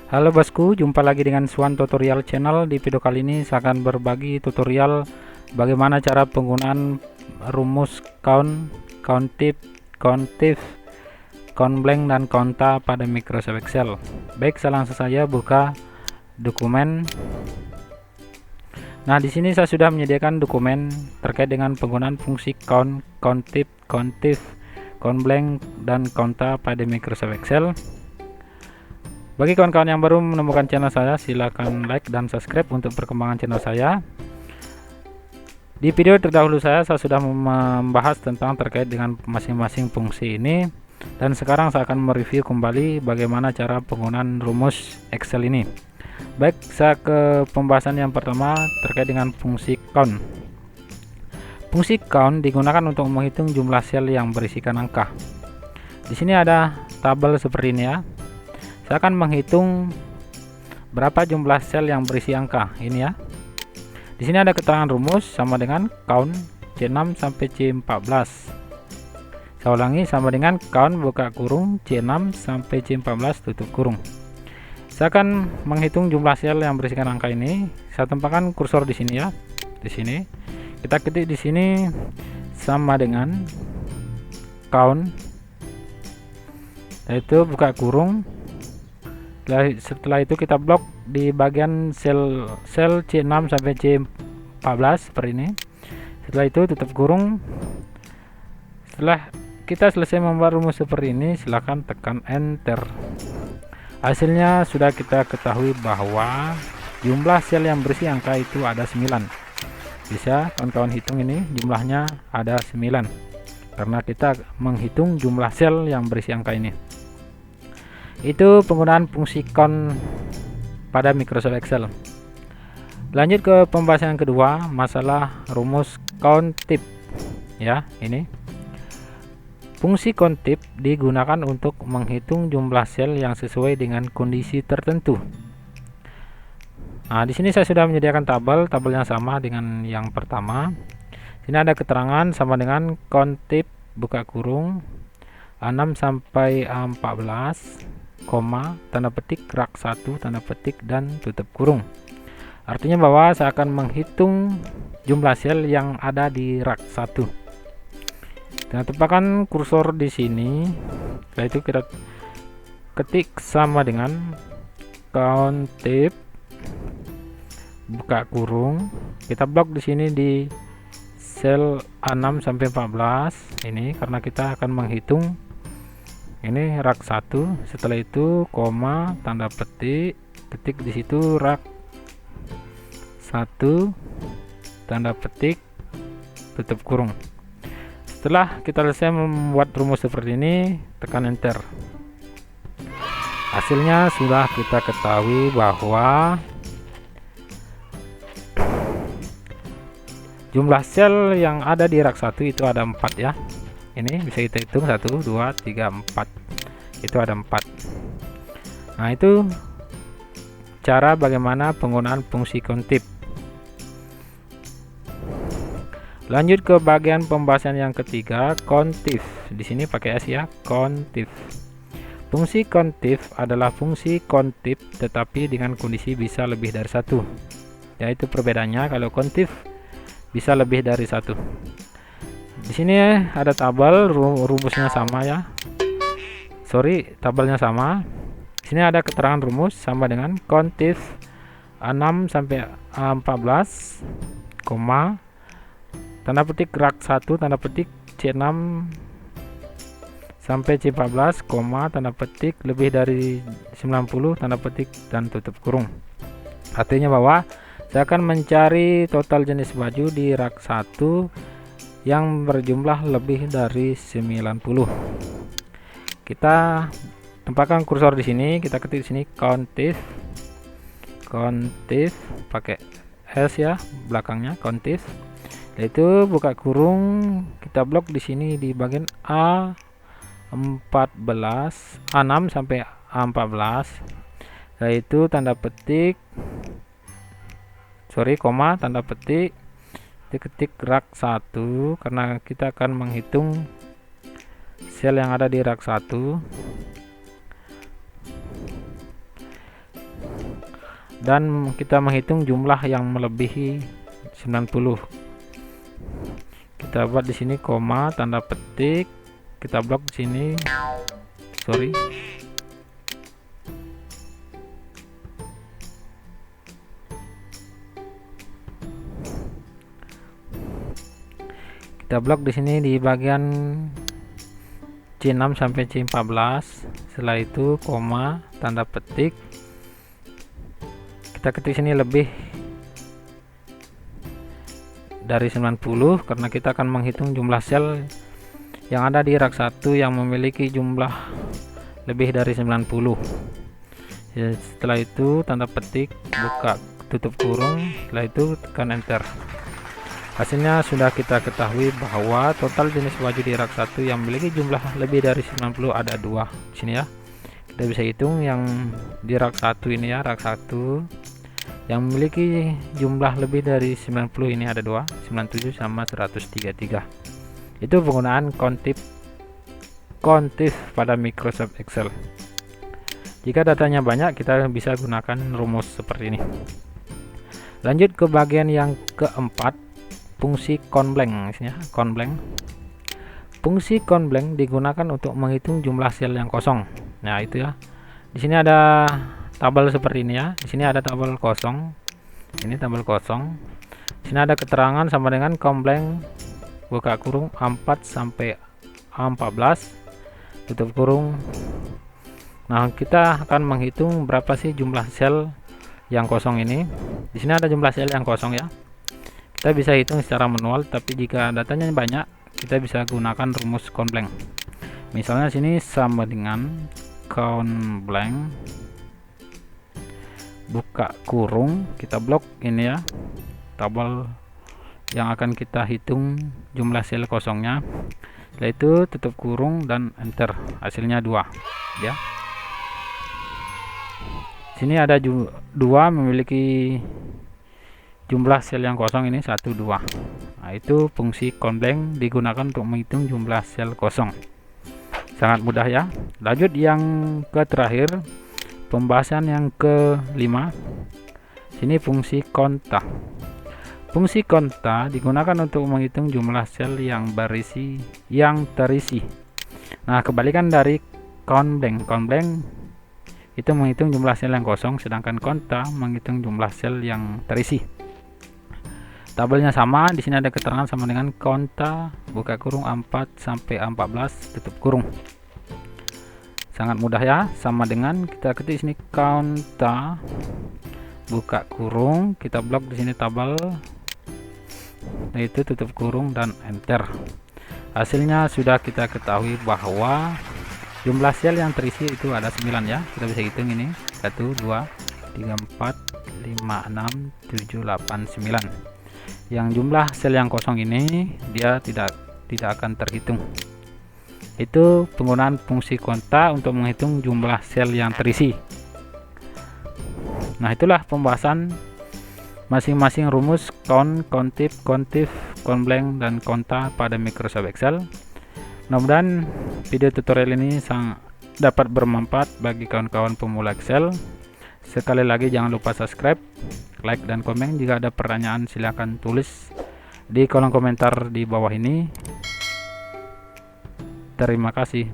Halo bosku, jumpa lagi dengan Swan Tutorial Channel. Di video kali ini saya akan berbagi tutorial bagaimana cara penggunaan rumus count, countif, countif, count blank dan konta pada Microsoft Excel. Baik, saya langsung saja buka dokumen. Nah, di sini saya sudah menyediakan dokumen terkait dengan penggunaan fungsi count, countif, countif, count blank dan konta pada Microsoft Excel. Bagi kawan-kawan yang baru menemukan channel saya, silahkan like dan subscribe untuk perkembangan channel saya. Di video terdahulu saya sudah membahas tentang terkait dengan masing-masing fungsi ini, dan sekarang saya akan mereview kembali bagaimana cara penggunaan rumus Excel ini. Baik, saya ke pembahasan yang pertama terkait dengan fungsi count. Fungsi count digunakan untuk menghitung jumlah sel yang berisikan angka. Di sini ada tabel seperti ini ya. Saya akan menghitung berapa jumlah sel yang berisi angka ini ya. Di sini ada keterangan rumus sama dengan count C6 sampai C14. Saya ulangi, sama dengan count buka kurung C6 sampai C14 tutup kurung. Saya akan menghitung jumlah sel yang berisikan angka ini. Saya tempatkan kursor di sini ya. Di sini kita ketik di sini sama dengan count, yaitu buka kurung. Setelah itu kita blok di bagian sel C6 sampai C14 seperti ini. Setelah itu tutup kurung. Setelah kita selesai membuat rumus seperti ini, silahkan tekan enter. Hasilnya sudah kita ketahui bahwa jumlah sel yang berisi angka itu ada 9. Bisa kawan-kawan hitung, ini jumlahnya ada 9 karena kita menghitung jumlah sel yang berisi angka ini. Itu penggunaan fungsi count pada Microsoft Excel. Lanjut ke pembahasan yang kedua, masalah rumus countif ya. Ini fungsi countif digunakan untuk menghitung jumlah sel yang sesuai dengan kondisi tertentu. Nah, di sini saya sudah menyediakan tabelnya sama dengan yang pertama. Sini ada keterangan sama dengan countif buka kurung 6 sampai 14, koma, tanda petik, rak 1, tanda petik, dan tutup kurung. Artinya bahwa saya akan menghitung jumlah sel yang ada di rak 1. Kita tempatkan kursor di sini. Setelah itu kita ketik sama dengan countif buka kurung. Kita blok di sini di sel 6 sampai 14 ini karena kita akan menghitung ini rak 1. Setelah itu koma, tanda petik, ketik di situ rak 1, tanda petik, tutup kurung. Setelah kita selesai membuat rumus seperti ini, tekan enter. Hasilnya sudah kita ketahui bahwa jumlah sel yang ada di rak 1 itu ada 4 ya. Ini bisa kita hitung 1, 2, 3, 4. Itu ada 4. Nah, itu cara bagaimana penggunaan fungsi countif. Lanjut ke bagian pembahasan yang ketiga, countif. Di sini pakai S ya, countif. Fungsi countif adalah fungsi countif tetapi dengan kondisi bisa lebih dari 1. Yaitu perbedaannya, kalau countif bisa lebih dari 1. Di sini ada tabel, rumusnya sama ya. Sorry, tabelnya sama. Di sini ada keterangan rumus sama dengan countif 6 sampai 14, koma, tanda petik rak 1, tanda petik C6 sampai C14, koma, tanda petik lebih dari 90, tanda petik, dan tutup kurung. Artinya bahwa saya akan mencari total jenis baju di rak 1 yang berjumlah lebih dari 90. Kita tempatkan kursor di sini, kita ketik di sini countif pakai S ya belakangnya, countif. Yaitu buka kurung, kita blok di sini di bagian A14, A6 sampai A14, yaitu tanda petik, koma, tanda petik, ketik rak 1 karena kita akan menghitung sel yang ada di rak 1. dan kita menghitung jumlah yang melebihi 90. Kita buat di sini koma, tanda petik, kita blok di sini. Sorry. Kita blok di sini di bagian C6 sampai C14. Setelah itu koma, tanda petik. Kita ketik sini lebih dari 90 karena kita akan menghitung jumlah sel yang ada di rak 1 yang memiliki jumlah lebih dari 90. Ya, setelah itu tanda petik, buka tutup kurung, setelah itu tekan enter. Hasilnya sudah kita ketahui bahwa total jenis baju di rak 1 yang memiliki jumlah lebih dari 90 ada 2 di sini ya. Kita bisa hitung yang di rak 1 ini ya, rak 1 yang memiliki jumlah lebih dari 90 ini ada 2, 97 sama 133. Itu penggunaan kontif pada Microsoft Excel. Jika datanya banyak, kita bisa gunakan rumus seperti ini. Lanjut ke bagian yang keempat, fungsi countBlank ya, countBlank. Fungsi countBlank digunakan untuk menghitung jumlah sel yang kosong. Nah, itu ya. Di sini ada tabel seperti ini ya. Di sini ada tabel kosong. Ini tabel kosong. Di sini ada keterangan sama dengan countBlank, buka kurung 4 sampai 14, tutup kurung. Nah, kita akan menghitung berapa sih jumlah sel yang kosong ini. Di sini ada jumlah sel yang kosong ya. Kita bisa hitung secara manual, tapi jika datanya banyak, kita bisa gunakan rumus countBlank. Misalnya sini sama dengan countBlank, buka kurung, kita blok ini ya, tabel yang akan kita hitung jumlah sel kosongnya. Setelah itu tutup kurung dan enter. Hasilnya 2 ya. Sini ada 2 memiliki jumlah sel yang kosong ini 1, 2. Nah, itu fungsi countBlank digunakan untuk menghitung jumlah sel kosong. Sangat mudah ya. Lanjut yang ke terakhir, pembahasan yang kelima. Sini fungsi konta. Fungsi konta digunakan untuk menghitung jumlah sel yang terisi. Nah, kebalikan dari countBlank. countBlank itu menghitung jumlah sel yang kosong, sedangkan konta menghitung jumlah sel yang terisi. Tabelnya sama, di sini ada keterangan sama dengan konta, buka kurung 4 sampai 14, tutup kurung. Sangat mudah ya, sama dengan kita ketik sini konta, buka kurung, kita blok di sini tabel, itu tutup kurung dan enter. Hasilnya sudah kita ketahui bahwa jumlah sel yang terisi itu ada 9 ya. Kita bisa hitung ini 1, 2, 3, 4, 5, 6, 7, 8, 9. Yang jumlah sel yang kosong ini dia tidak akan terhitung. Itu penggunaan fungsi konta untuk menghitung jumlah sel yang terisi. Nah, itulah pembahasan masing-masing rumus kontif, countBlank dan konta pada Microsoft Excel. Mudah-mudahan video tutorial ini dapat bermanfaat bagi kawan-kawan pemula Excel. Sekali lagi jangan lupa subscribe, like dan komen. Jika ada pertanyaan silahkan tulis di kolom komentar di bawah ini. Terima kasih.